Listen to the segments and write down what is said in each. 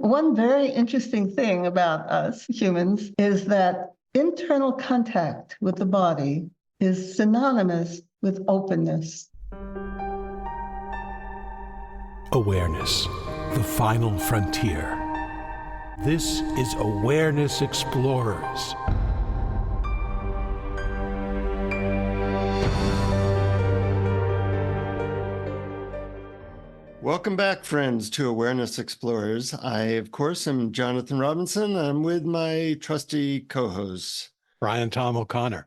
One very interesting thing about us humans is that internal contact with the body is synonymous with openness. Awareness, the final frontier. This is Awareness Explorers. Welcome back, friends, to Awareness Explorers. I, of course, am Jonathan Robinson. I'm with my trusty co-hosts, Brian Tom O'Connor.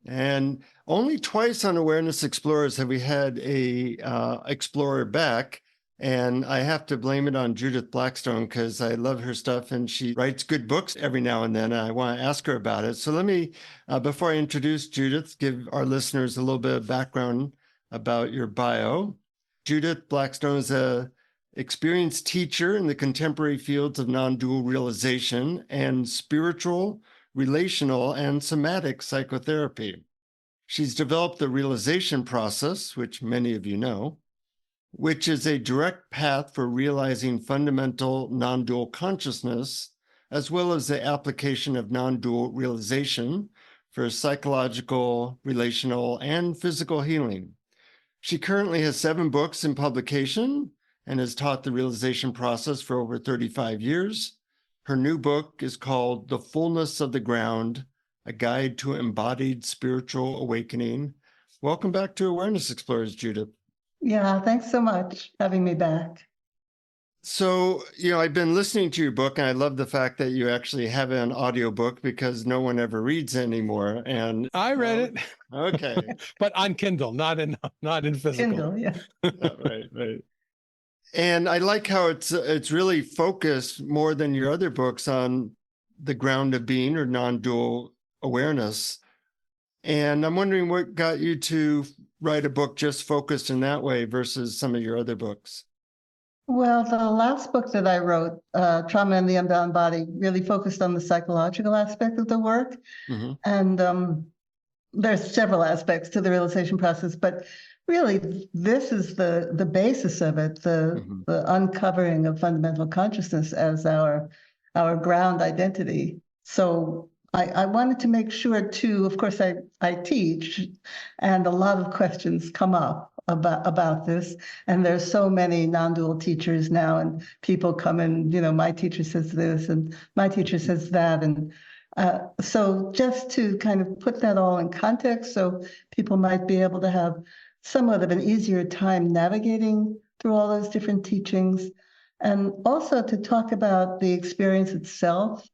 And only twice on Awareness Explorers have we had a explorer back. And I have to blame it on Judith Blackstone because I love her stuff and she writes good books every now and then. I want to ask her about it. So let me, before I introduce Judith, give our listeners a little bit of background about your bio. Judith Blackstone is an experienced teacher in the contemporary fields of non-dual realization and spiritual, relational, and somatic psychotherapy. She's developed the realization process, which many of you know, which is a direct path for realizing fundamental non-dual consciousness, as well as the application of non-dual realization for psychological, relational, and physical healing. She currently has 7 books in publication and has taught the realization process for over 35 years. Her new book is called The Fullness of the Ground, A Guide to Embodied Spiritual Awakening. Welcome back to Awareness Explorers, Judith. Yeah, thanks so much for having me back. So, I've been listening to your book, and I love the fact that you actually have an audiobook because no one ever reads anymore. And I read it. Okay. But on Kindle, not in physical. Kindle, yeah. Right. And I like how it's really focused more than your other books on the ground of being or non-dual awareness. And I'm wondering what got you to write a book just focused in that way versus some of your other books. Well, the last book that I wrote, Trauma and the Unbound Body, really focused on the psychological aspect of the work. Mm-hmm. And there's several aspects to the realization process, but really this is the basis of it, the uncovering of fundamental consciousness as our ground identity. So I wanted to make sure too, of course I teach, and a lot of questions come up about this, and there's so many non-dual teachers now, and people come and, my teacher says this and my teacher says that, and so just to kind of put that all in context so people might be able to have somewhat of an easier time navigating through all those different teachings, and also to talk about the experience itself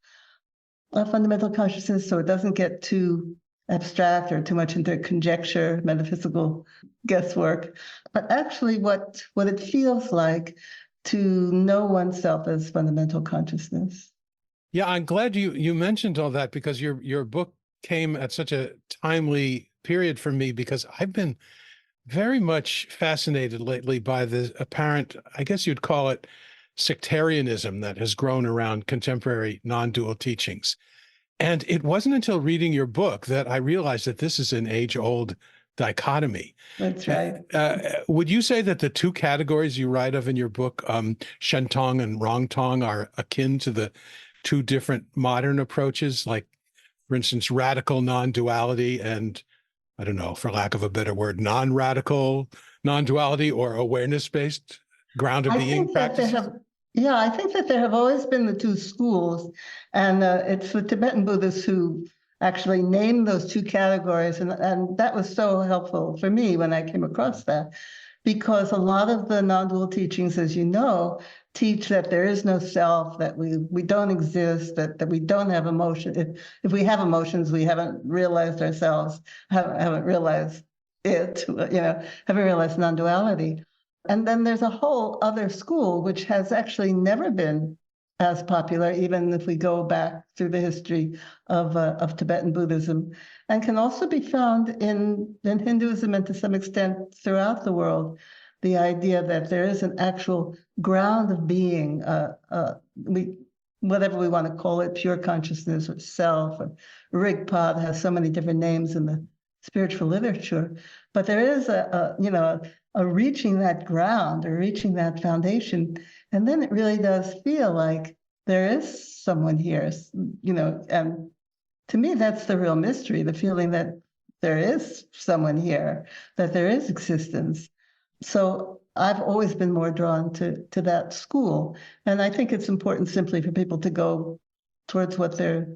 of fundamental consciousness so it doesn't get too abstract or too much into conjecture, metaphysical guesswork, but actually what it feels like to know oneself as fundamental consciousness. Yeah, I'm glad you mentioned all that because your book came at such a timely period for me because I've been very much fascinated lately by the apparent, I guess you'd call it, sectarianism that has grown around contemporary non-dual teachings. And it wasn't until reading your book that I realized that this is an age-old dichotomy. That's right. Would you say that the two categories you write of in your book, Shentong and Rongtong, are akin to the two different modern approaches, like, for instance, radical non-duality and, I don't know, for lack of a better word, non-radical non-duality or awareness-based ground of being practices? I think that there have always been the two schools, and it's the Tibetan Buddhists who actually named those two categories, and that was so helpful for me when I came across that, because a lot of the non-dual teachings, as you know, teach that there is no self, that we don't exist, that we don't have emotion. If we have emotions, we haven't realized ourselves, haven't realized it, haven't realized non-duality. And then there's a whole other school which has actually never been as popular, even if we go back through the history of Tibetan Buddhism, and can also be found in Hinduism and to some extent throughout the world. The idea that there is an actual ground of being, whatever we want to call it, pure consciousness or self, or Rigpod has so many different names in the spiritual literature, but there is a reaching that ground or reaching that foundation. And then it really does feel like there is someone here, and to me, that's the real mystery, the feeling that there is someone here, that there is existence. So I've always been more drawn to that school. And I think it's important simply for people to go towards what they're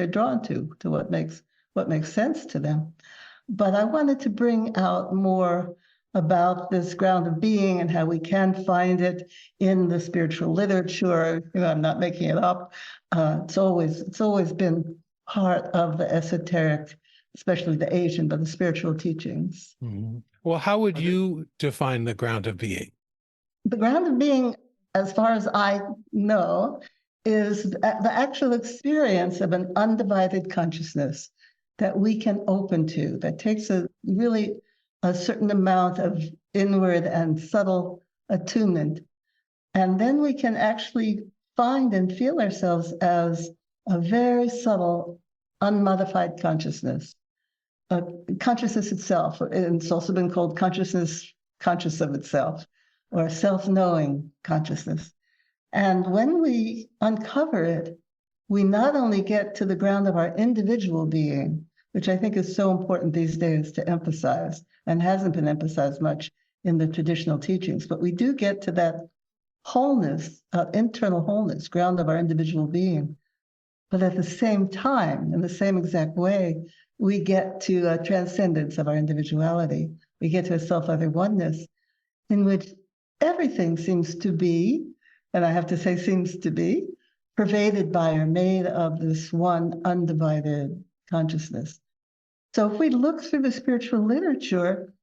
drawn to what makes sense to them. But I wanted to bring out more about this ground of being and how we can find it in the spiritual literature. I'm not making it up. It's always been part of the esoteric, especially the Asian, but the spiritual teachings. Mm-hmm. Well, how would you define the ground of being? The ground of being, as far as I know, is the actual experience of an undivided consciousness that we can open to, that takes a certain amount of inward and subtle attunement. And then we can actually find and feel ourselves as a very subtle, unmodified consciousness. Consciousness itself, and it's also been called consciousness conscious of itself, or self-knowing consciousness. And when we uncover it, we not only get to the ground of our individual being, which I think is so important these days to emphasize, and hasn't been emphasized much in the traditional teachings, but we do get to that wholeness, internal wholeness, ground of our individual being. But at the same time, in the same exact way, we get to a transcendence of our individuality. We get to a self-other oneness in which everything seems to be, and I have to say seems to be, pervaded by or made of this one undivided consciousness. So if we look through the spiritual literature,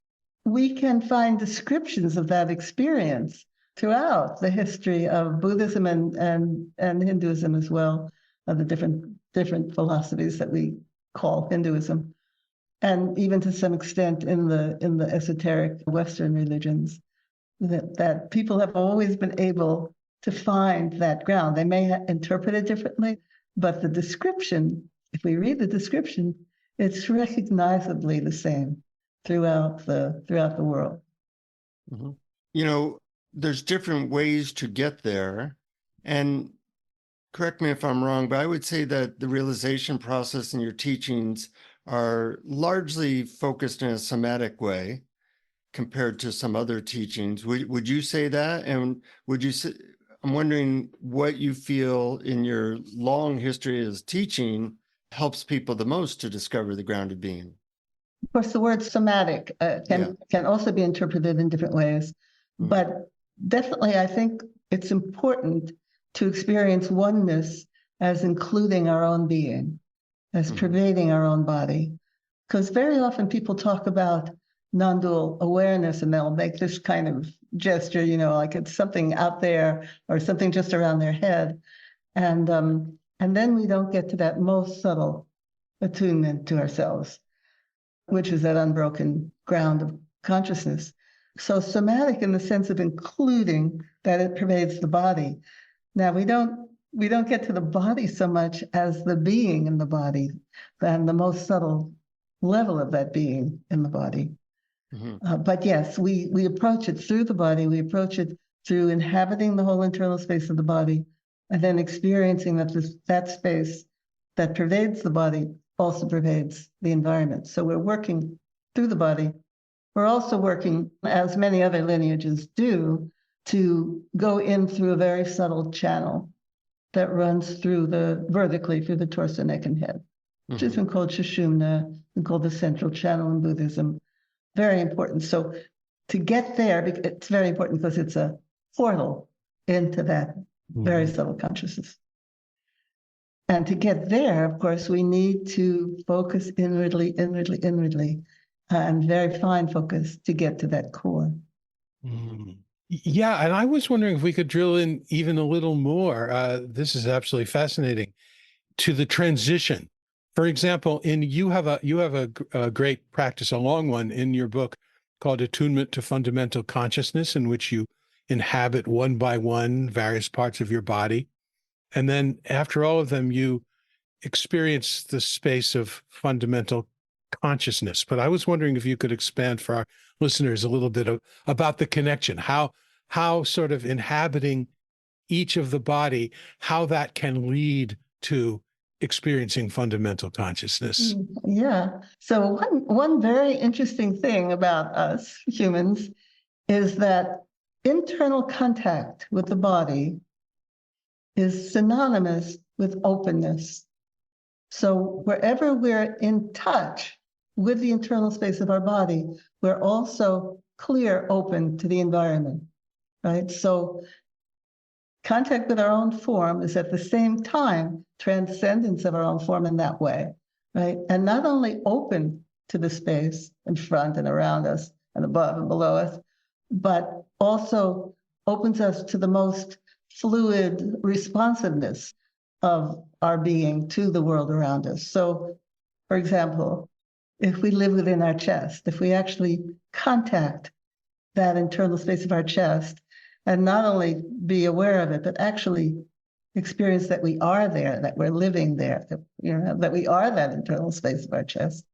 we can find descriptions of that experience throughout the history of Buddhism and Hinduism as well, of the different philosophies that we call Hinduism, and even to some extent in the esoteric Western religions, that people have always been able to find that ground. They may interpret it differently, but the description, if we read the description, it's recognizably the same throughout the world. Mm-hmm. There's different ways to get there, and correct me if I'm wrong, but I would say that the realization process in your teachings are largely focused in a somatic way compared to some other teachings. Would you say that? And would you say, I'm wondering what you feel in your long history as teaching helps people the most to discover the ground of being? Of course, the word somatic can also be interpreted in different ways, but definitely I think it's important to experience oneness as including our own being, as pervading our own body. Because very often people talk about non-dual awareness and they'll make this kind of gesture, like it's something out there or something just around their head. And then we don't get to that most subtle attunement to ourselves, which is that unbroken ground of consciousness. So somatic in the sense of including that it pervades the body. Now, we don't get to the body so much as the being in the body, than the most subtle level of that being in the body. But yes, we approach it through the body. We approach it through inhabiting the whole internal space of the body, and then experiencing that space that pervades the body also pervades the environment. So we're working through the body. We're also working, as many other lineages do, to go in through a very subtle channel that runs vertically through the torso, neck, and head, which has been called Sushumna, and called the central channel in Buddhism. Very important. So to get there, it's very important because it's a portal into that very subtle consciousness. And to get there, of course, we need to focus inwardly, and very fine focus to get to that core. Yeah, and I was wondering if we could drill in even a little more. This is absolutely fascinating, to the transition. For example, you have a great practice, a long one in your book called Attunement to Fundamental Consciousness, in which you inhabit one by one various parts of your body. And then after all of them, you experience the space of fundamental consciousness. But I was wondering if you could expand for our listeners a little bit about the connection, how sort of inhabiting each of the body, how that can lead to experiencing fundamental consciousness. Yeah. So one very interesting thing about us humans is that internal contact with the body is synonymous with openness. So wherever we're in touch with the internal space of our body, we're also clear, open to the environment, right? So contact with our own form is at the same time transcendence of our own form in that way, right? And not only open to the space in front and around us and above and below us, but also opens us to the most fluid responsiveness of our being to the world around us. So, for example, if we live within our chest, if we actually contact that internal space of our chest and not only be aware of it, but actually experience that we are there, that we're living there, that, that we are that internal space of our chest,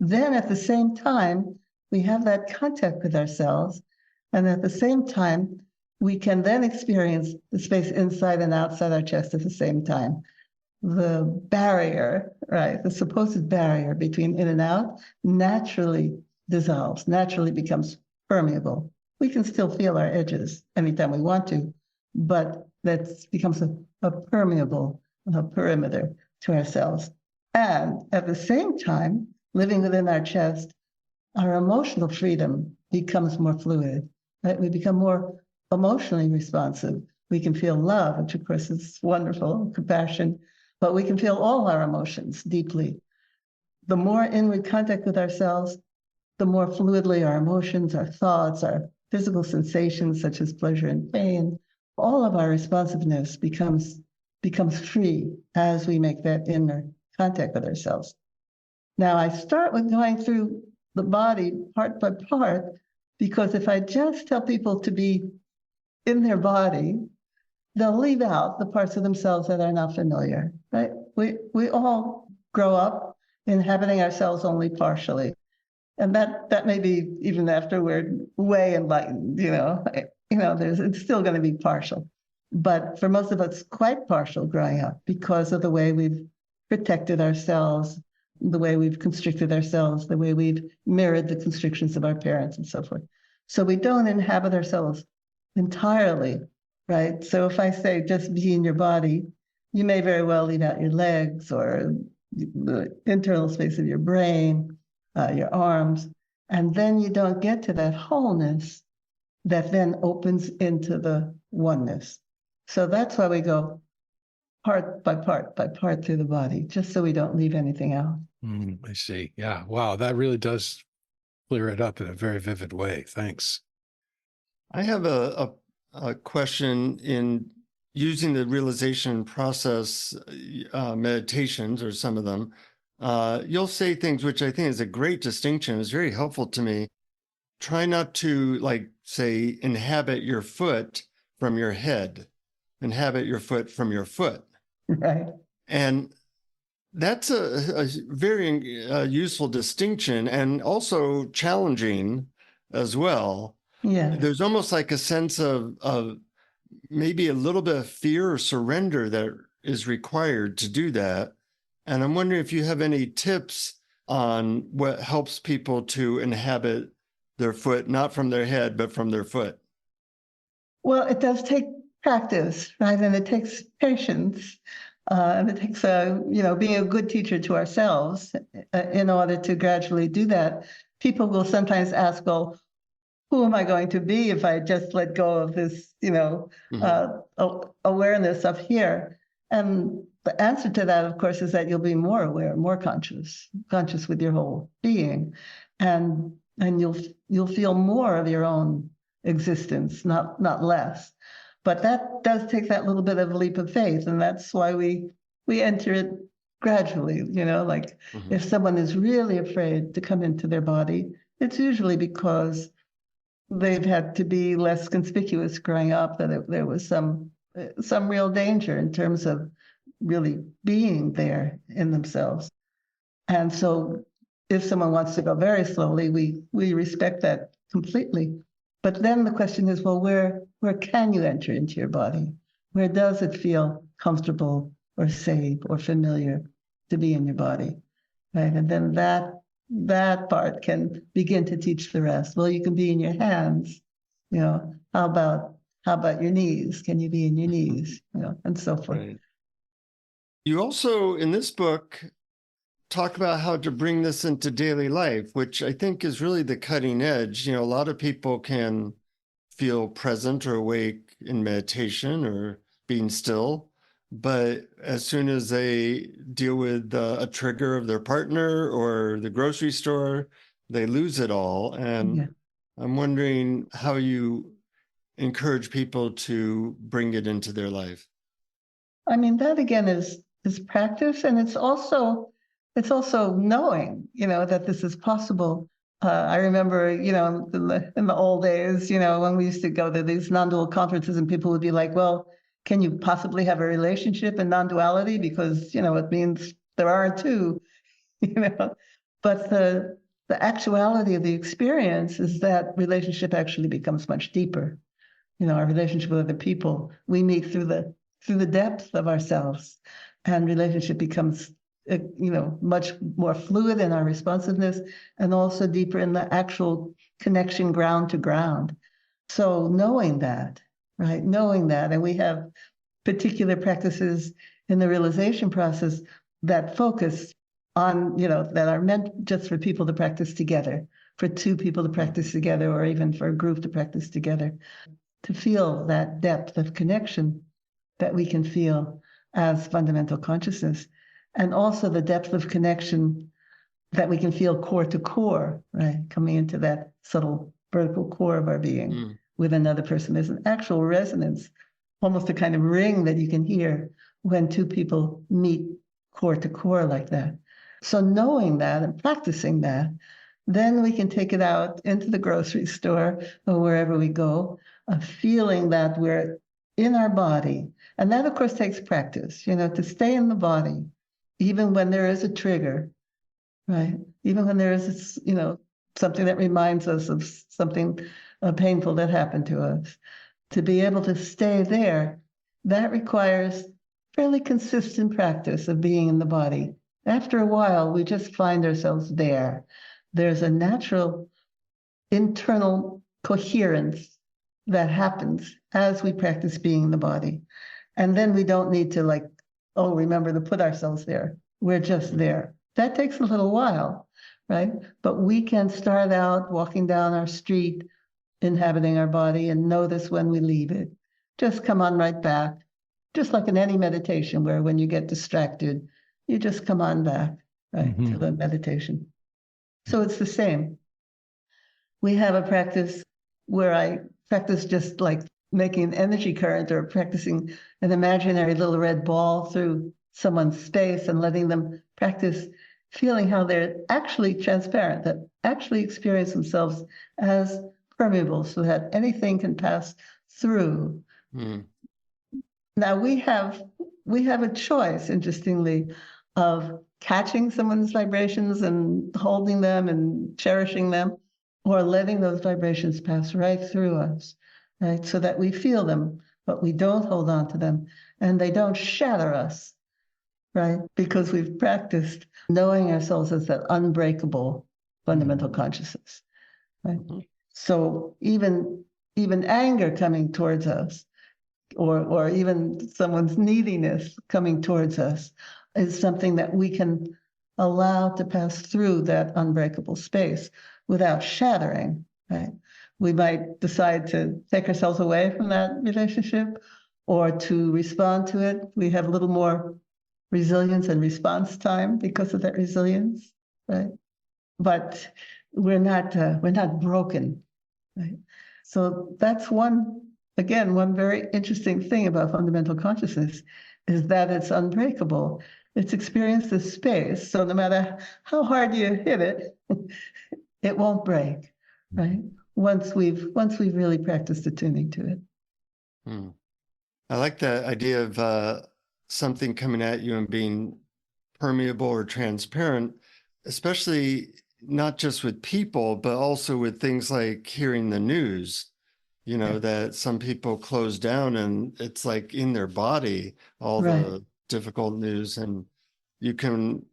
then at the same time, we have that contact with ourselves. And at the same time, we can then experience the space inside and outside our chest at the same time. The barrier, right, the supposed barrier between in and out naturally dissolves, naturally becomes permeable. We can still feel our edges anytime we want to, but that becomes a permeable perimeter to ourselves. And at the same time, living within our chest, our emotional freedom becomes more fluid, right? We become more emotionally responsive. We can feel love, which of course is wonderful, compassion, but we can feel all our emotions deeply. The more inward contact with ourselves, the more fluidly our emotions, our thoughts, our physical sensations such as pleasure and pain, all of our responsiveness becomes free as we make that inner contact with ourselves. Now, I start with going through the body part by part, because if I just tell people to be in their body, they'll leave out the parts of themselves that are not familiar, right? We all grow up inhabiting ourselves only partially. And that may be even after we're way enlightened, it's still going to be partial. But for most of us, quite partial growing up because of the way we've protected ourselves, the way we've constricted ourselves, the way we've mirrored the constrictions of our parents and so forth. So we don't inhabit ourselves entirely, right? So if I say just be in your body, you may very well leave out your legs or the internal space of your brain, your arms, and then you don't get to that wholeness that then opens into the oneness. So that's why we go part by part through the body, just so we don't leave anything out. I see. Yeah. Wow. That really does clear it up in a very vivid way. Thanks. I have a question in using the realization process meditations, or some of them. You'll say things which I think is a great distinction. It's very helpful to me. Try not to, like, say, inhabit your foot from your head. Inhabit your foot from your foot. Right. And that's a very useful distinction, and also challenging as well. Yeah. There's almost like a sense of maybe a little bit of fear or surrender that is required to do that. And I'm wondering if you have any tips on what helps people to inhabit their foot, not from their head, but from their foot. Well, it does take practice, right? And it takes patience. And it takes, being a good teacher to ourselves in order to gradually do that. People will sometimes ask, well, who am I going to be if I just let go of this, awareness up here? And the answer to that, of course, is that you'll be more aware, more conscious with your whole being, and you'll feel more of your own existence, not less. But that does take that little bit of a leap of faith, and that's why we enter it gradually. If someone is really afraid to come into their body, it's usually because they've had to be less conspicuous growing up, that there was some real danger in terms of really being there in themselves. And so if someone wants to go very slowly, we respect that completely. But then the question is, well, where can you enter into your body? Where does it feel comfortable or safe or familiar to be in your body, right? And then that part can begin to teach the rest. Well, you can be in your hands, how about your knees? Can you be in your knees? And so forth. Right. You also, in this book, talk about how to bring this into daily life, which I think is really the cutting edge. A lot of people can feel present or awake in meditation or being still, but as soon as they deal with a trigger of their partner or the grocery store, they lose it all. And I'm wondering how you encourage people to bring it into their life. I mean, that again is practice, and it's also knowing, that this is possible. I remember, in the old days, when we used to go to these non-dual conferences, and people would be like, "Well, can you possibly have a relationship in non-duality? Because it means there are two." But the actuality of the experience is that relationship actually becomes much deeper. Our relationship with other people, we meet through the depth of ourselves, and relationship becomes much more fluid in our responsiveness, and also deeper in the actual connection ground to ground. So knowing that, right? Knowing that, and we have particular practices in the realization process that focus on, that are meant just for people to practice together, for two people to practice together, or even for a group to practice together, to feel that depth of connection that we can feel as fundamental consciousness, and also the depth of connection that we can feel core to core, right? Coming into that subtle vertical core of our being with another person. There's an actual resonance, almost a kind of ring that you can hear when two people meet core to core like that. So knowing that and practicing that, then we can take it out into the grocery store or wherever we go, feeling that we're in our body. And that, of course, takes practice, to stay in the body, even when there is a trigger, right? Even when there is, something that reminds us of something painful that happened to us. To be able to stay there, that requires fairly consistent practice of being in the body. After a while, we just find ourselves there. There's a natural internal coherence that happens as we practice being in the body. And then we don't need to remember to put ourselves there. We're just there. That takes a little while, right? But we can start out walking down our street, inhabiting our body, and notice when we leave it. Just come on right back. Just like in any meditation, where when you get distracted, you just come on back, right, to the meditation. So it's the same. We have a practice where I practice just like making an energy current or practicing an imaginary little red ball through someone's space and letting them practice feeling how they're actually transparent, that actually experience themselves as permeable so that anything can pass through. Now we have a choice, interestingly, of catching someone's vibrations and holding them and cherishing them, or letting those vibrations pass right through us, right? So that we feel them, but we don't hold on to them, and they don't shatter us, right? Because we've practiced knowing ourselves as that unbreakable fundamental consciousness, right? So even anger coming towards us, or even someone's neediness coming towards us, is something that we can allow to pass through that unbreakable space without shattering, right? We might decide to take ourselves away from that relationship or to respond to it. We have a little more resilience and response time because of that resilience, right? But we're not broken, right? So that's one very interesting thing about fundamental consciousness is that it's unbreakable. It's experienced as space. So no matter how hard you hit it, it won't break, right? Once we've really practiced attuning to it. I like the idea of something coming at you and being permeable or transparent, especially not just with people, but also with things like hearing the news. that some people close down and it's like in their body, all the difficult news. And you can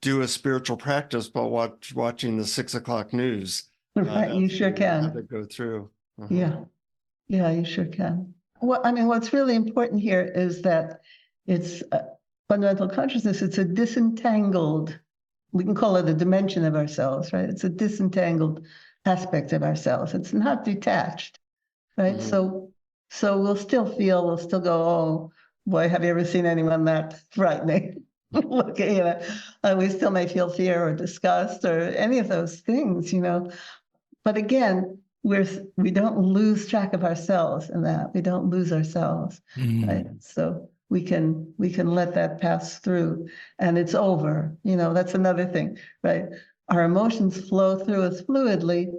do a spiritual practice by watching the 6 o'clock news. Right, you sure can. Have it go through. Yeah, you sure can. What's really important here is that it's fundamental consciousness. It's a disentangled, we can call it a dimension of ourselves, right? It's a disentangled aspect of ourselves. It's not detached, right? So we'll still go, oh boy, have you ever seen anyone that frightening? Look, we still may feel fear or disgust or any of those things, But again, we don't lose track of ourselves in that. We don't lose ourselves, right? So we can let that pass through, and it's over. That's another thing, right? Our emotions flow through us fluidly.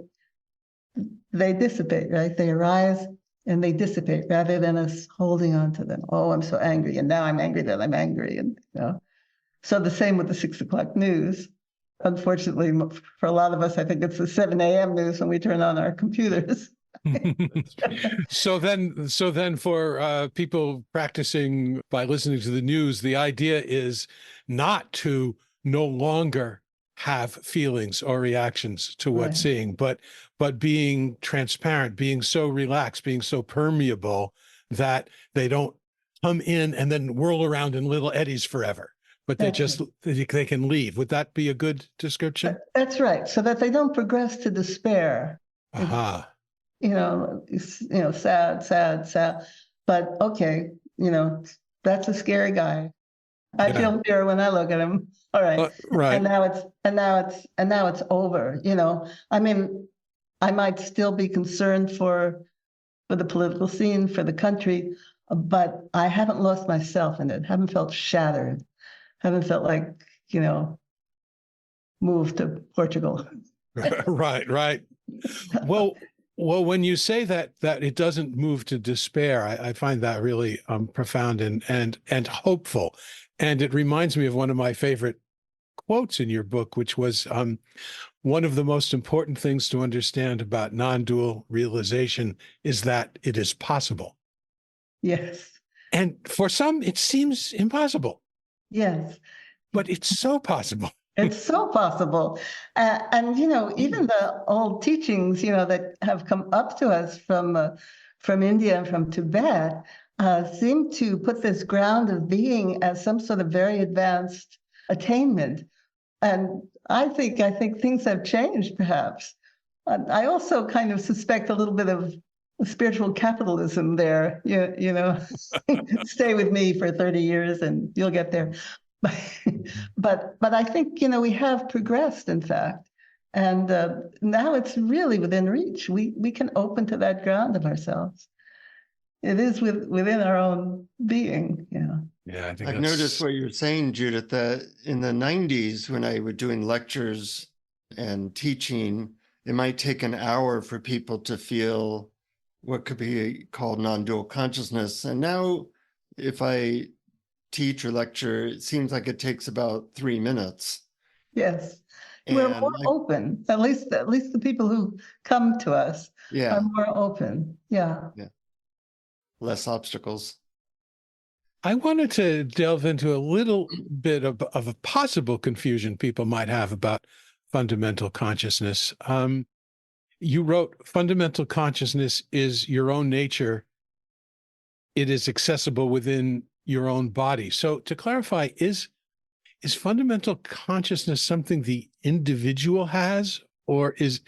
They dissipate, right? They arise and they dissipate rather than us holding on to them. Oh, I'm so angry, and now I'm angry that I'm angry, and So the same with the 6 o'clock news. Unfortunately, for a lot of us, I think it's the 7 a.m. news when we turn on our computers. So then for people practicing by listening to the news, the idea is not to no longer have feelings or reactions to what's seeing, but being transparent, being so relaxed, being so permeable that they don't come in and then whirl around in little eddies forever. But they can leave. Would that be a good description? That's right. So that they don't progress to despair. Aha. Sad. But okay, that's a scary guy. I feel fear when I look at him. All right. Right. And now it's over. I might still be concerned for the political scene, for the country, but I haven't lost myself in it. Haven't felt shattered. Haven't felt like, moved to Portugal. Right. Well, when you say that it doesn't move to despair, I find that really profound and hopeful. And it reminds me of one of my favorite quotes in your book, which was one of the most important things to understand about non-dual realization is that it is possible. Yes. And for some, it seems impossible. Yes. But it's so possible. It's so possible. And even the old teachings, that have come up to us from India and from Tibet seem to put this ground of being as some sort of very advanced attainment. And I think things have changed, perhaps. I also kind of suspect a little bit of spiritual capitalism there. Stay with me for 30 years and you'll get there. But I think, we have progressed, in fact. And now it's really within reach. We can open to that ground of ourselves. It is within our own being. Yeah, I think I've noticed what you're saying, Judith, that in the 90s, when I was doing lectures and teaching, it might take an hour for people to feel what could be called non-dual consciousness. And now if I teach or lecture, it seems like it takes about 3 minutes. Yes. We're more open. At least the people who come to us are more open. Yeah. Less obstacles. I wanted to delve into a little bit of a possible confusion people might have about fundamental consciousness. You wrote, fundamental consciousness is your own nature. It is accessible within your own body. So to clarify, is fundamental consciousness something the individual has, or is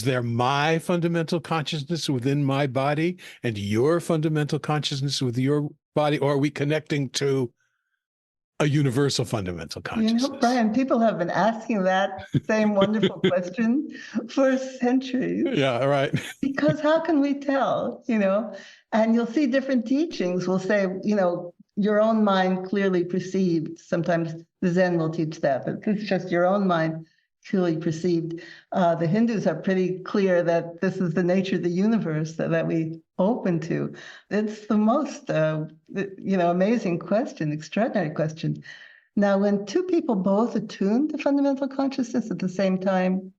there my fundamental consciousness within my body and your fundamental consciousness with your body, or are we connecting to a universal fundamental consciousness? Brian, people have been asking that same wonderful question for centuries. Yeah, right. Because how can we tell, And you'll see different teachings will say, your own mind clearly perceived. Sometimes the Zen will teach that, but it's just your own mind clearly perceived. The Hindus are pretty clear that this is the nature of the universe that we open to. It's the most, amazing question, extraordinary question. Now, when two people both attune to fundamental consciousness at the same time,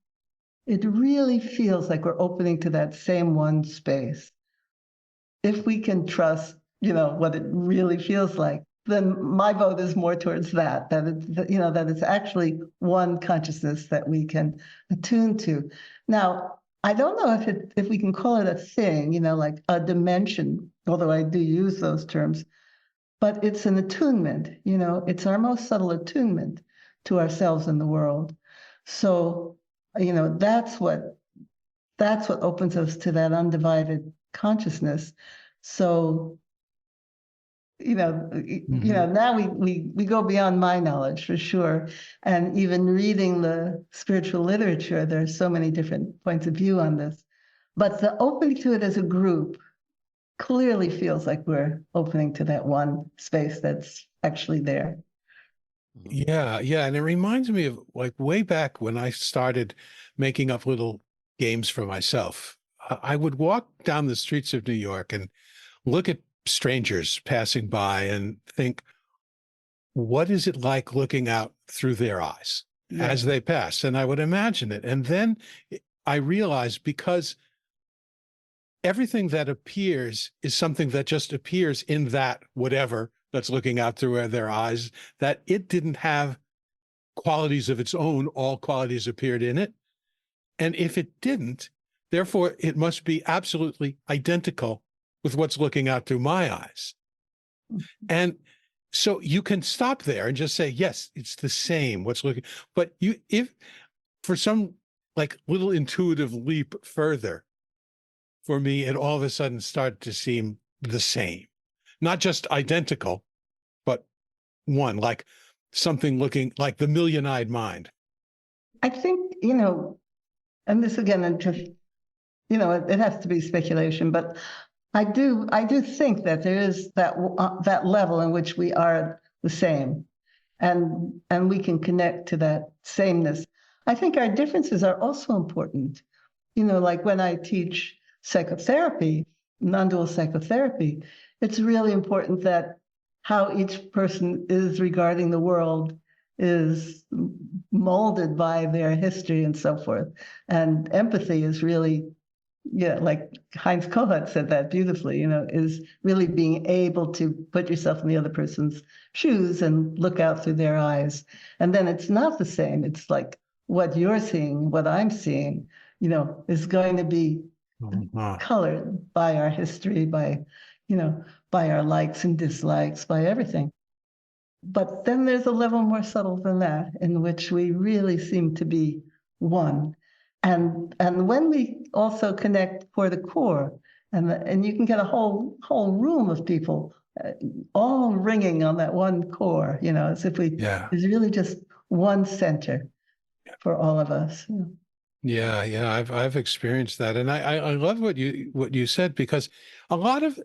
it really feels like we're opening to that same one space. if we can trust, what it really feels like, then my vote is more towards that that it's actually one consciousness that we can attune to. Now, I don't know if we can call it a thing, like a dimension, although I do use those terms, but it's an attunement, it's our most subtle attunement to ourselves and the world. So, that's what opens us to that undivided consciousness. So, now we go beyond my knowledge for sure. And even reading the spiritual literature, there's so many different points of view on this. But the opening to it as a group clearly feels like we're opening to that one space that's actually there. Yeah, yeah. And it reminds me of like way back when I started making up little games for myself. I would walk down the streets of New York and look at strangers passing by and think, what is it like looking out through their eyes as they pass? And I would imagine it. And then I realized, because everything that appears is something that just appears in that whatever that's looking out through their eyes, that it didn't have qualities of its own, all qualities appeared in it. And if it didn't, therefore it must be absolutely identical with what's looking out through my eyes. And so you can stop there and just say, yes, it's the same, what's looking, but if for some like little intuitive leap further, for me, it all of a sudden started to seem the same, not just identical, but one, like something looking like the million-eyed mind. I think, and this again, and just, it has to be speculation, but I do think that there is that level in which we are the same, and we can connect to that sameness. I think our differences are also important. Like when I teach psychotherapy, non-dual psychotherapy, it's really important that how each person is regarding the world is molded by their history and so forth. And empathy is really, like Heinz Kohut said that beautifully, is really being able to put yourself in the other person's shoes and look out through their eyes. And then it's not the same. It's like what you're seeing, what I'm seeing, is going to be colored by our history, by our likes and dislikes, by everything. But then there's a level more subtle than that, in which we really seem to be one. And when we also connect core to core, and you can get a whole room of people all ringing on that one core, as if there's really just one center for all of us. Yeah, I've experienced that, and I love what you said, because a lot of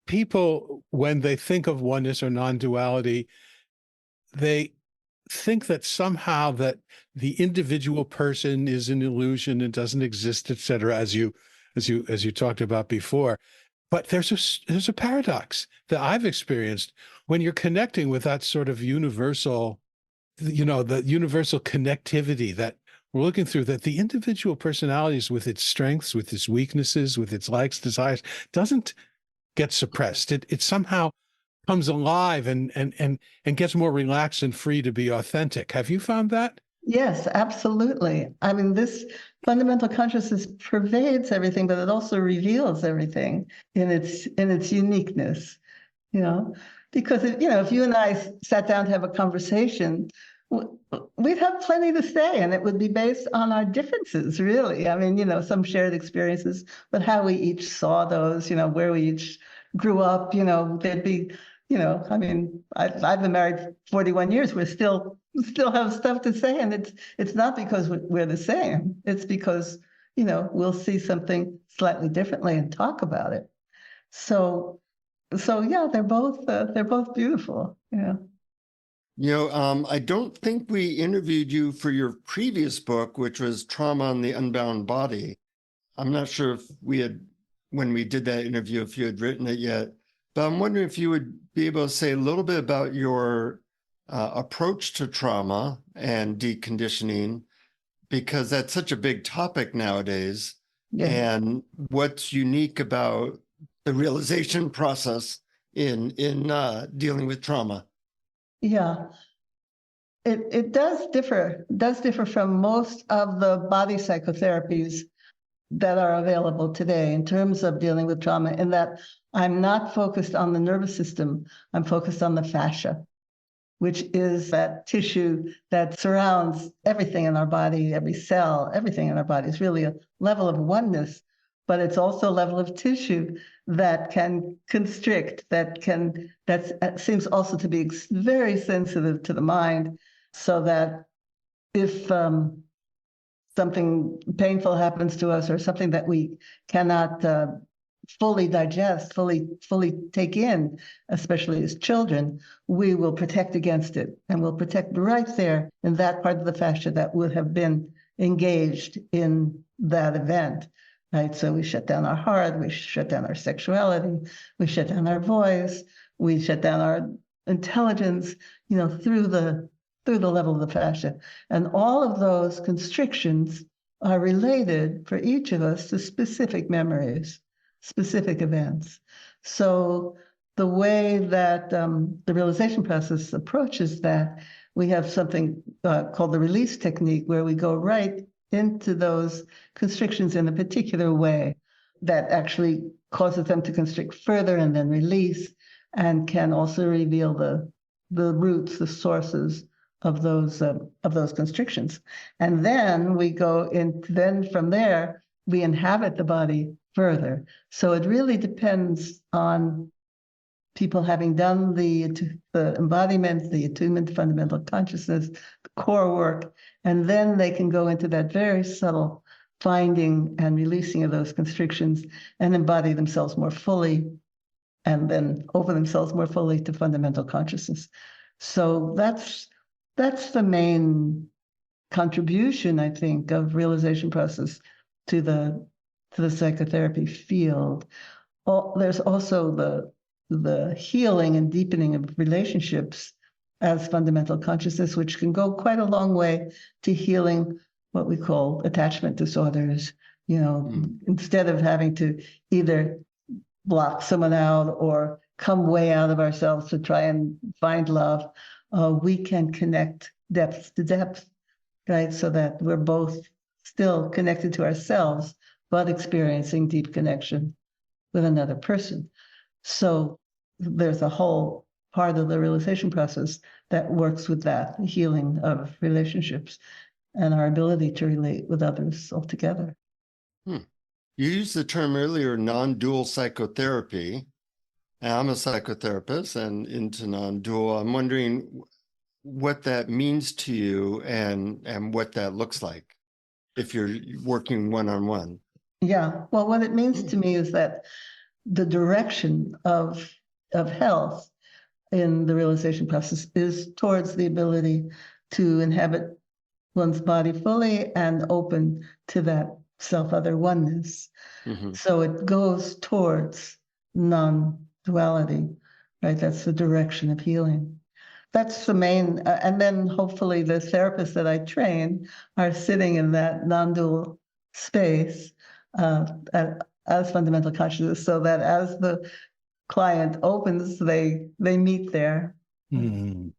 people, when they think of oneness or non-duality, they think that somehow that the individual person is an illusion and doesn't exist, et cetera, as you talked about before. But there's a paradox that I've experienced when you're connecting with that sort of universal, the universal connectivity that we're looking through, that the individual personalities, with its strengths, with its weaknesses, with its likes, desires, doesn't get suppressed. It somehow comes alive and gets more relaxed and free to be authentic. Have you found that? Yes, absolutely. I mean, this fundamental consciousness pervades everything, but it also reveals everything in its uniqueness, because if you and I sat down to have a conversation, we'd have plenty to say, and it would be based on our differences, really. I mean, some shared experiences, but how we each saw those, where we each grew up, there'd be, I mean, I've been married 41 years. We still have stuff to say, and it's not because we're the same. It's because, we'll see something slightly differently and talk about it. So yeah, they're both beautiful. I don't think we interviewed you for your previous book, which was Trauma on the Unbound Body. I'm not sure if when we did that interview, if you had written it yet, but I'm wondering if you would be able to say a little bit about your approach to trauma and deconditioning, because that's such a big topic nowadays. Yeah. And what's unique about the realization process in dealing with trauma. Yeah. It does differ from most of the body psychotherapies that are available today in terms of dealing with trauma, in that I'm not focused on the nervous system, I'm focused on the fascia, which is that tissue that surrounds everything in our body, every cell, everything in our body. It's really a level of oneness, but it's also a level of tissue that can constrict, that seems also to be very sensitive to the mind, so that if something painful happens to us, or something that we cannot fully digest, fully take in, especially as children, we will protect against it, and we'll protect right there in that part of the fascia that would have been engaged in that event, right? So we shut down our heart, we shut down our sexuality, we shut down our voice, we shut down our intelligence, through the level of the fascia. And all of those constrictions are related for each of us to specific memories, specific events. So the way that the realization process approaches that, we have something called the release technique, where we go right into those constrictions in a particular way that actually causes them to constrict further and then release, and can also reveal the roots, the sources of those constrictions. And then we go in, then from there, we inhabit the body further. So it really depends on people having done the embodiment, the attunement, fundamental consciousness, the core work, and then they can go into that very subtle finding and releasing of those constrictions and embody themselves more fully, and then open themselves more fully to fundamental consciousness. So that's the main contribution, I think, of realization process to the psychotherapy field. There's also the healing and deepening of relationships as fundamental consciousness, which can go quite a long way to healing what we call attachment disorders. Instead of having to either block someone out or come way out of ourselves to try and find love, we can connect depth to depth, right? So that we're both still connected to ourselves, but experiencing deep connection with another person. So there's a whole part of the realization process that works with that, the healing of relationships and our ability to relate with others altogether. You used the term earlier, non-dual psychotherapy. I'm a psychotherapist and into non-dual. I'm wondering what that means to you and what that looks like if you're working one-on-one. Yeah, well, what it means to me is that the direction of health in the realization process is towards the ability to inhabit one's body fully and open to that self-other oneness. Mm-hmm. So it goes towards non-duality, right? That's the direction of healing. That's the main, and then hopefully the therapists that I train are sitting in that non-dual space as fundamental consciousness, so that as the client opens, they meet there. Mm.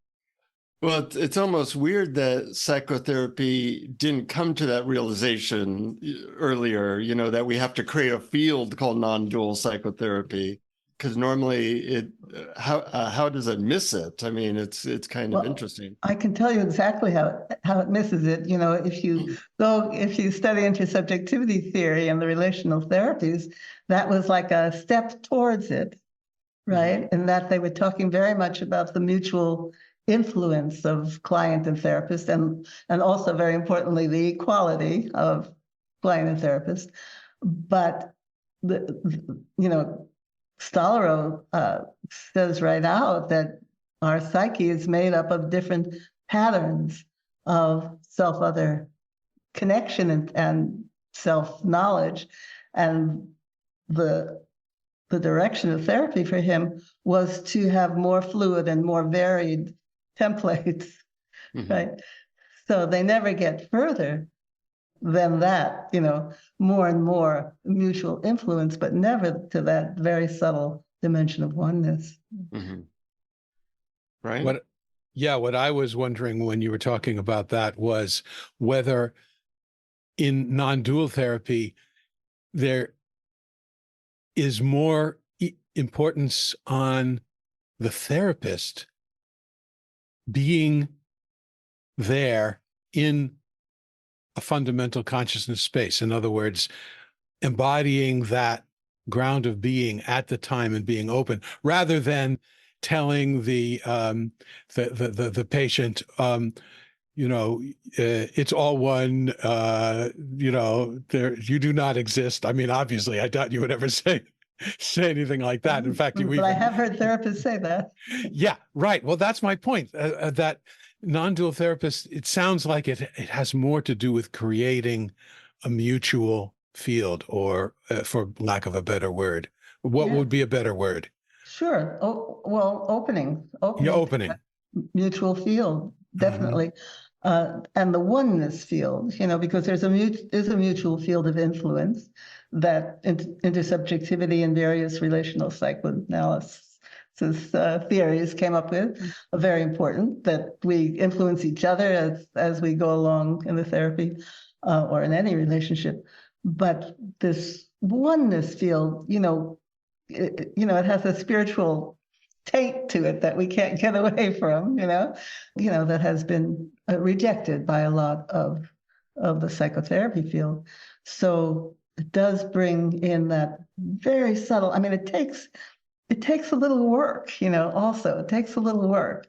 Well, it's almost weird that psychotherapy didn't come to that realization earlier, that we have to create a field called non-dual psychotherapy, because normally how does it miss it? I mean, it's kind of interesting. I can tell you exactly how it misses it. If you study intersubjectivity theory and the relational therapies, that was like a step towards it, right? Mm-hmm. And that they were talking very much about the mutual influence of client and therapist, and also very importantly, the equality of client and therapist. But Stollerow says right out that our psyche is made up of different patterns of self-other connection and self-knowledge, and the direction of therapy for him was to have more fluid and more varied templates, mm-hmm. right? So they never get further than that, more and more mutual influence, but never to that very subtle dimension of oneness. Mm-hmm. Right. What I was wondering when you were talking about that was whether in non-dual therapy, there is more importance on the therapist being there in a fundamental consciousness space. In other words, embodying that ground of being at the time and being open, rather than telling the patient, it's all one, you do not exist. I mean, obviously, I doubt you would ever say anything like that. In fact, but I have heard therapists say that. Yeah, right. Well, that's my point. That non-dual therapist, it sounds like it has more to do with creating a mutual field, or for lack of a better word, what would be a better word? Sure. Oh, well, opening. Yeah, opening. Mutual field, definitely. And the oneness field, because there's a mutual field of influence that intersubjectivity and various relational psychoanalysis theories came up with, are very important, that we influence each other as we go along in the therapy or in any relationship. But this oneness field, it has a spiritual taint to it that we can't get away from, that has been rejected by a lot of the psychotherapy field. So it does bring in that very subtle, I mean, it takes a little work, also. It takes a little work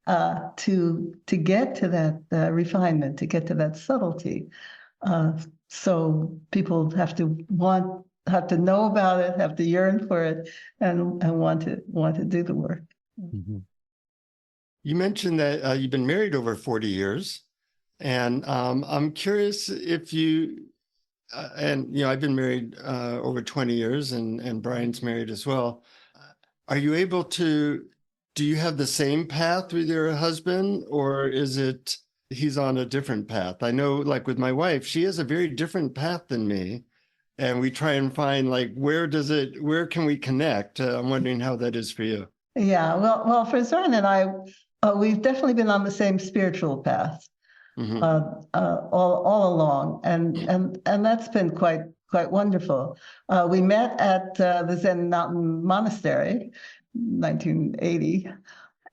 to get to that refinement, to get to that subtlety. So people have to know about it, have to yearn for it, and want to do the work. Mm-hmm. You mentioned that you've been married over 40 years, and I'm curious if you, I've been married over 20 years, and Brian's married as well. Are you able to, do you have the same path with your husband, or is it he's on a different path? I know, like with my wife, she has a very different path than me. And we try and find, like, where can we connect? I'm wondering how that is for you. Yeah, well, for Zoran and I, we've definitely been on the same spiritual path all along, and that's been quite wonderful. We met at the Zen Mountain Monastery, 1980,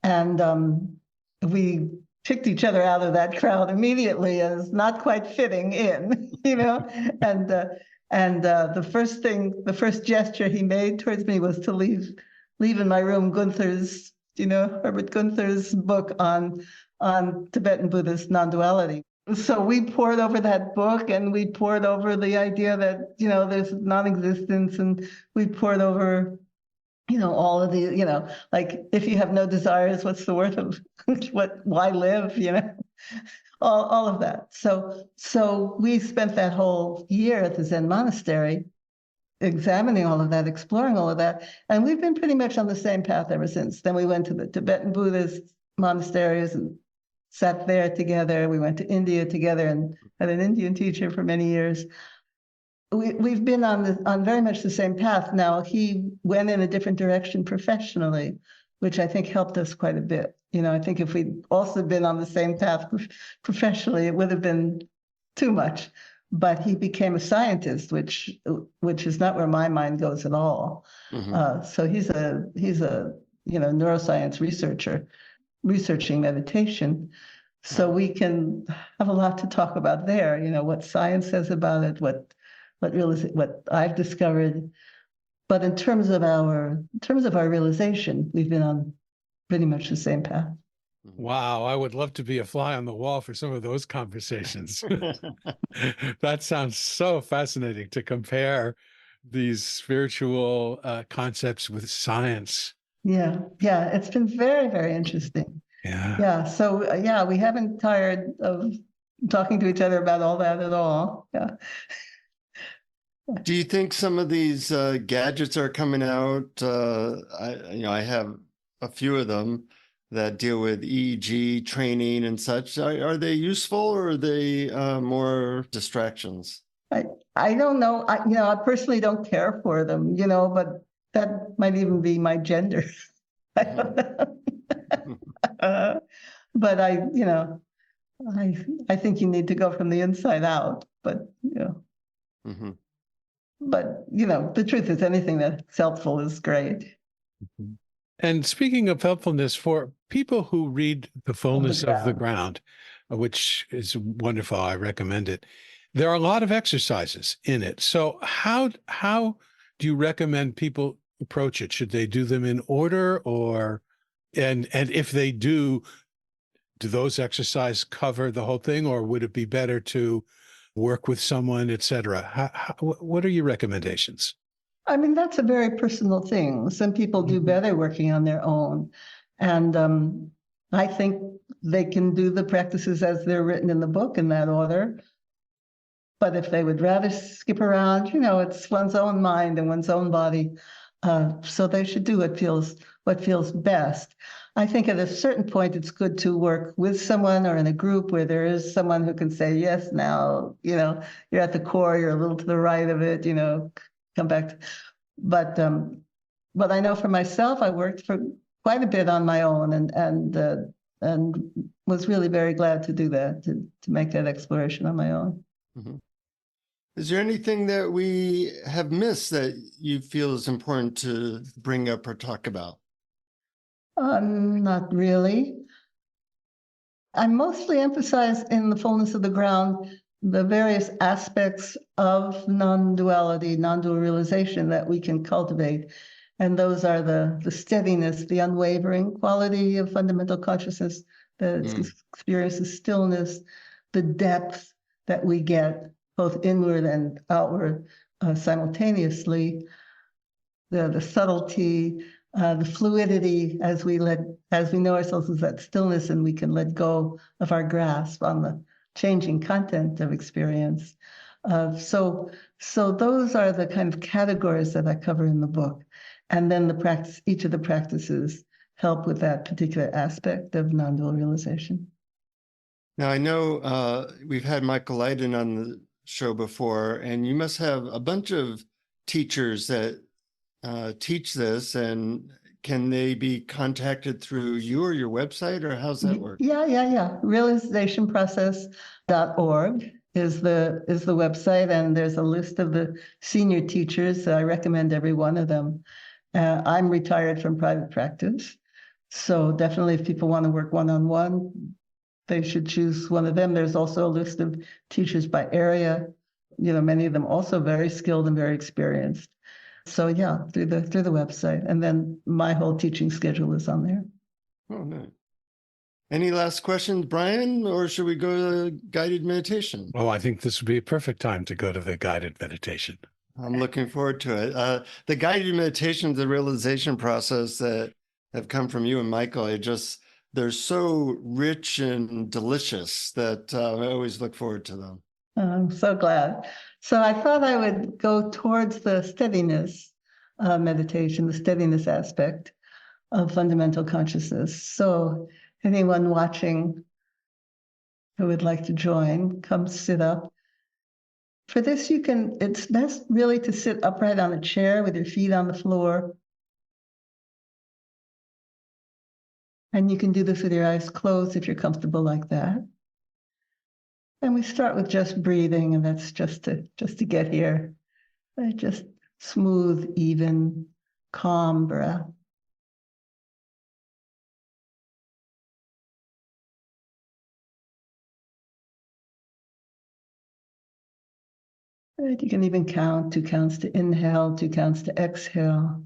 and we picked each other out of that crowd immediately as not quite fitting in, and the first gesture he made towards me was to leave in my room Gunther's, Herbert Gunther's book on Tibetan Buddhist non-duality. So we pored over that book, and we pored over the idea that, there's non-existence, and we pored over, all of the, like, if you have no desires, what's the worth of why live, all of that. So we spent that whole year at the Zen monastery examining all of that, exploring all of that. And we've been pretty much on the same path ever since. Then we went to the Tibetan Buddhist monasteries and sat there together. We went to India together and had an Indian teacher for many years. We've been on very much the same path. Now, he went in a different direction professionally, which I think helped us quite a bit. I think if we'd also been on the same path professionally, it would have been too much. But he became a scientist, which is not where my mind goes at all. Mm-hmm. So he's a neuroscience researcher, researching meditation. So we can have a lot to talk about there. What science says about it, what I've discovered. But in terms of our realization, we've been on pretty much the same path. Wow, I would love to be a fly on the wall for some of those conversations. That sounds so fascinating, to compare these spiritual concepts with science. Yeah, it's been very, very interesting. Yeah. So we haven't tired of talking to each other about all that at all. Yeah. Do you think some of these gadgets are coming out? I have a few of them. that deal with EEG training and such. Are they useful, or are they more distractions? I don't know. I personally don't care for them, but that might even be my gender. I don't know. But I think you need to go from the inside out. But Mm-hmm. the truth is, anything that's helpful is great. And speaking of helpfulness, for people who read The Fullness of the Ground, which is wonderful, I recommend it. There are a lot of exercises in it. So how do you recommend people approach it? Should they do them in order, and if they do those exercises cover the whole thing, or would it be better to work with someone, et cetera? What are your recommendations? I mean, that's a very personal thing. Some people do better working on their own. And I think they can do the practices as they're written in the book in that order. But if they would rather skip around, it's one's own mind and one's own body. So they should do what feels best. I think at a certain point, it's good to work with someone or in a group where there is someone who can say, yes, now, you're at the core, you're a little to the right of it, come back. But I know for myself, I worked for quite a bit on my own and was really very glad to do that, to make that exploration on my own. Mm-hmm. Is there anything that we have missed that you feel is important to bring up or talk about? Not really. I mostly emphasize in The Fullness of the Ground the various aspects of non-duality, non-dual realization that we can cultivate. And those are the steadiness, the unwavering quality of fundamental consciousness that experiences stillness, the depth that we get both inward and outward simultaneously, the subtlety, the fluidity as we know ourselves as that stillness, and we can let go of our grasp on the changing content of experience. So those are the kind of categories that I cover in the book. And then each of the practices help with that particular aspect of non-dual realization. Now, I know we've had Michael Leiden on the show before, and you must have a bunch of teachers that teach this, and can they be contacted through you or your website, or how's that work? Yeah. Realizationprocess.org is the website, and there's a list of the senior teachers. I recommend every one of them. I'm retired from private practice, so definitely if people want to work one-on-one, they should choose one of them. There's also a list of teachers by area, many of them also very skilled and very experienced. So yeah, through the website, and then my whole teaching schedule is on there. Oh, nice. Any last questions, Brian, or should we go to guided meditation? Oh, I think this would be a perfect time to go to the guided meditation. I'm looking forward to it. The guided meditations, the realization process that have come from you and Michael, they're so rich and delicious that I always look forward to them. I'm so glad. So I thought I would go towards the steadiness meditation, the steadiness aspect of fundamental consciousness. So anyone watching who would like to join, come sit up. For this, it's best really to sit upright on a chair with your feet on the floor. And you can do this with your eyes closed if you're comfortable like that. And we start with just breathing, and that's just to get here. Just smooth, even, calm breath. Right, you can even count 2 counts to inhale, 2 counts to exhale,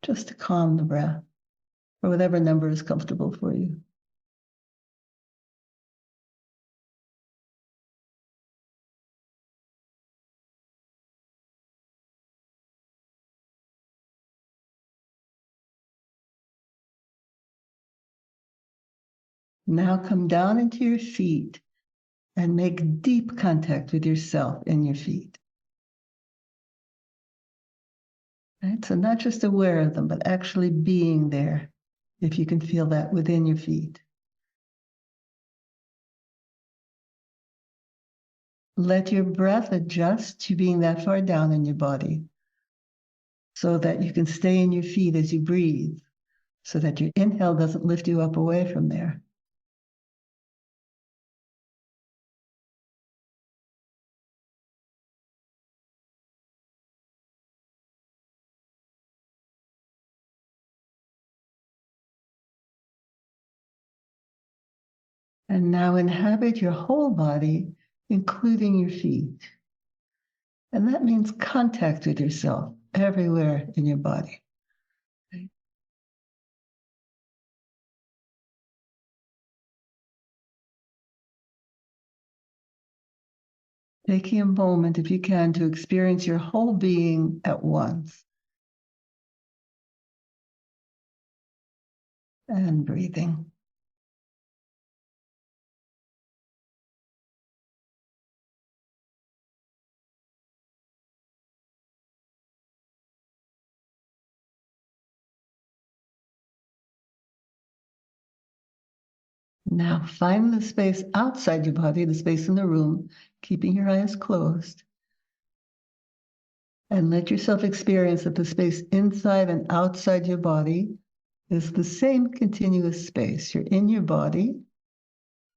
just to calm the breath, or whatever number is comfortable for you. Now come down into your feet and make deep contact with yourself in your feet. Right? So not just aware of them, but actually being there if you can feel that within your feet. Let your breath adjust to being that far down in your body so that you can stay in your feet as you breathe, so that your inhale doesn't lift you up away from there. And now inhabit your whole body, including your feet. And that means contact with yourself everywhere in your body. Okay. Taking a moment, if you can, to experience your whole being at once. And breathing. Now find the space outside your body, the space in the room, keeping your eyes closed. And let yourself experience that the space inside and outside your body is the same continuous space. You're in your body,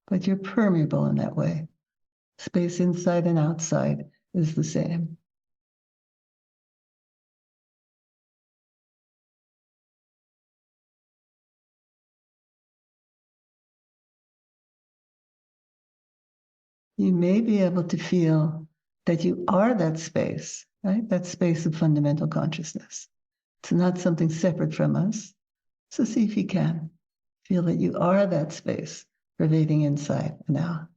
but you're permeable in that way. Space inside and outside is the same. You may be able to feel that you are that space, right? That space of fundamental consciousness. It's not something separate from us. So see if you can feel that you are that space pervading inside and out.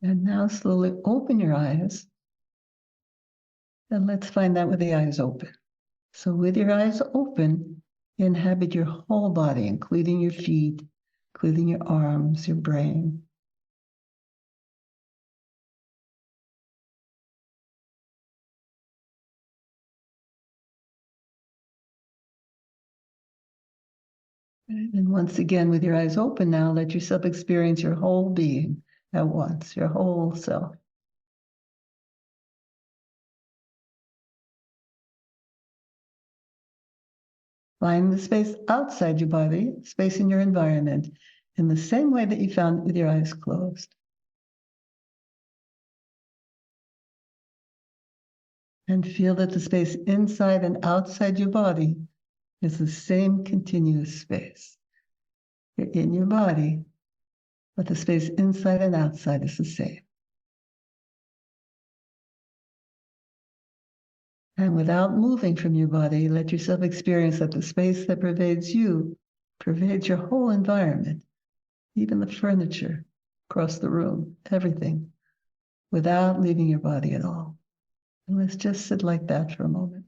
And now slowly open your eyes. And let's find that with the eyes open. So with your eyes open, inhabit your whole body, including your feet, including your arms, your brain. And once again, with your eyes open now, let yourself experience your whole being at once, your whole self. Find the space outside your body, space in your environment, in the same way that you found it with your eyes closed. And feel that the space inside and outside your body is the same continuous space. You're in your body, but the space inside and outside is the same. And without moving from your body, let yourself experience that the space that pervades you pervades your whole environment, even the furniture across the room, everything, without leaving your body at all. And let's just sit like that for a moment.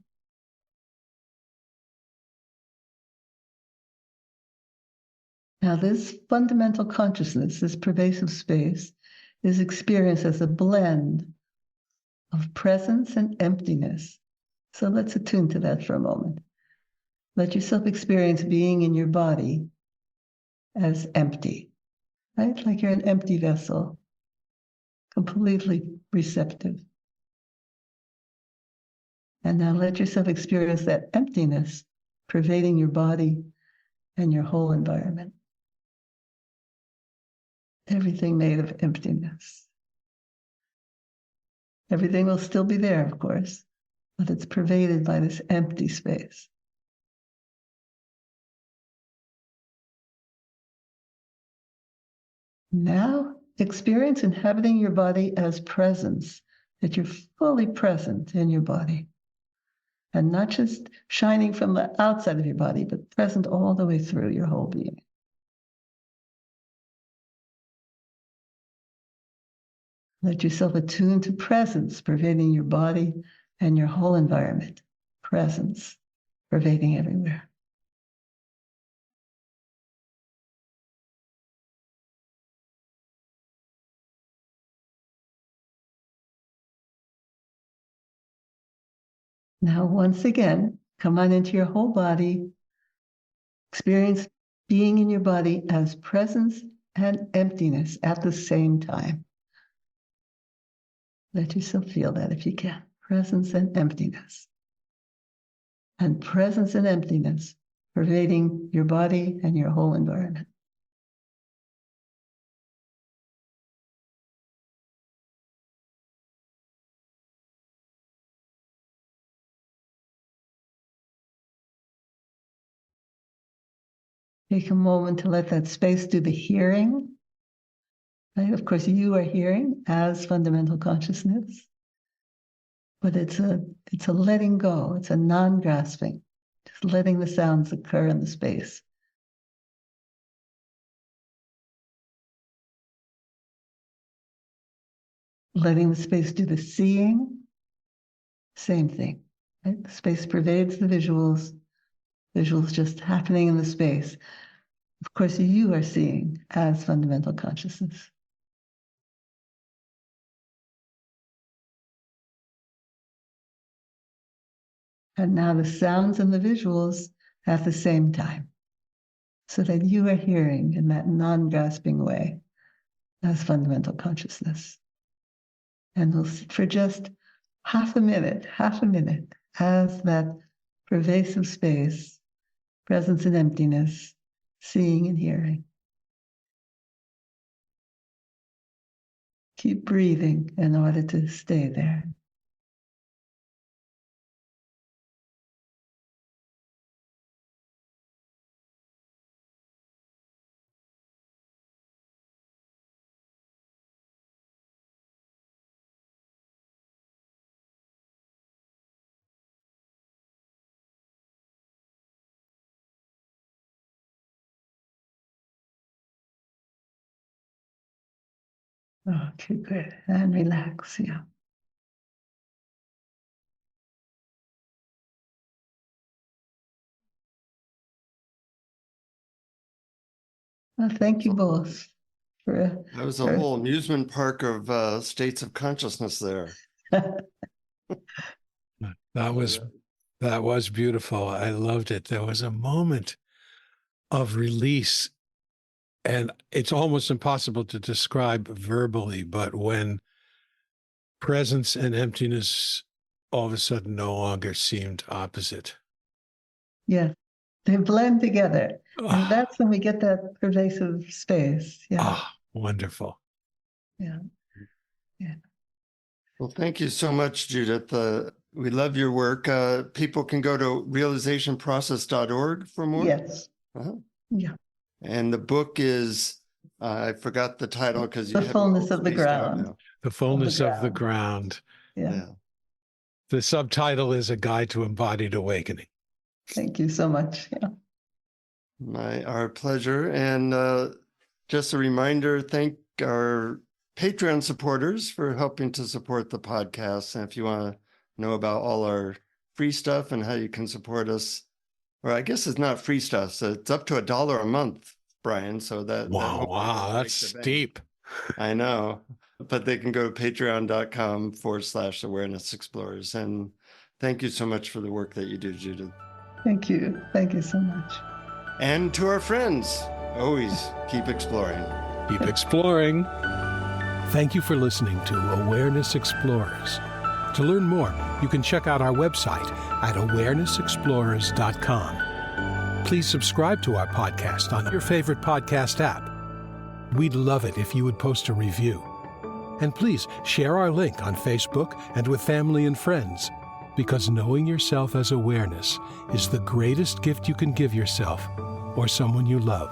Now, this fundamental consciousness, this pervasive space, is experienced as a blend of presence and emptiness. So let's attune to that for a moment. Let yourself experience being in your body as empty, right? Like you're an empty vessel, completely receptive. And now let yourself experience that emptiness pervading your body and your whole environment. Everything made of emptiness. Everything will still be there, of course, but it's pervaded by this empty space. Now experience inhabiting your body as presence, that you're fully present in your body. And not just shining from the outside of your body, but present all the way through your whole being. Let yourself attune to presence pervading your body and your whole environment. Presence pervading everywhere. Now, once again, come on into your whole body. Experience being in your body as presence and emptiness at the same time. Let yourself feel that if you can. Presence and emptiness. And presence and emptiness pervading your body and your whole environment. Take a moment to let that space do the hearing. Right? Of course, you are hearing as fundamental consciousness, but it's a letting go. It's a non-grasping, just letting the sounds occur in the space. Letting the space do the seeing, same thing. Right? The space pervades the visuals just happening in the space. Of course, you are seeing as fundamental consciousness. And now the sounds and the visuals at the same time, so that you are hearing in that non-grasping way as fundamental consciousness. And we'll sit for just half a minute, as that pervasive space, presence and emptiness, seeing and hearing. Keep breathing in order to stay there. Okay, good. And relax, yeah. Well, thank you both. That was a whole amusement park of states of consciousness there. That was beautiful. I loved it. There was a moment of release, and it's almost impossible to describe verbally, but when presence and emptiness all of a sudden no longer seemed opposite. Yeah, they blend together. And that's when we get that pervasive space. Yeah. Wonderful. Yeah. Yeah. Well, thank you so much, Judith. We love your work. People can go to realizationprocess.org for more. Yes. Yeah. And the book is, I forgot the title because you The Fullness of the Ground. The Fullness of the Ground. Yeah. The subtitle is A Guide to Embodied Awakening. Thank you so much. Yeah. Our pleasure. And just a reminder, thank our Patreon supporters for helping to support the podcast. And if you want to know about all our free stuff and how you can support us, or I guess it's not free stuff, so it's up to $1 a month, Brian. So wow, that's steep. I know, but they can go to patreon.com/awareness explorers. And thank you so much for the work that you do, Judith. Thank you. Thank you so much. And to our friends, always keep exploring. Keep exploring. Thank you for listening to Awareness Explorers. To learn more, you can check out our website at awarenessexplorers.com. Please subscribe to our podcast on your favorite podcast app. We'd love it if you would post a review. And please share our link on Facebook and with family and friends, because knowing yourself as awareness is the greatest gift you can give yourself or someone you love.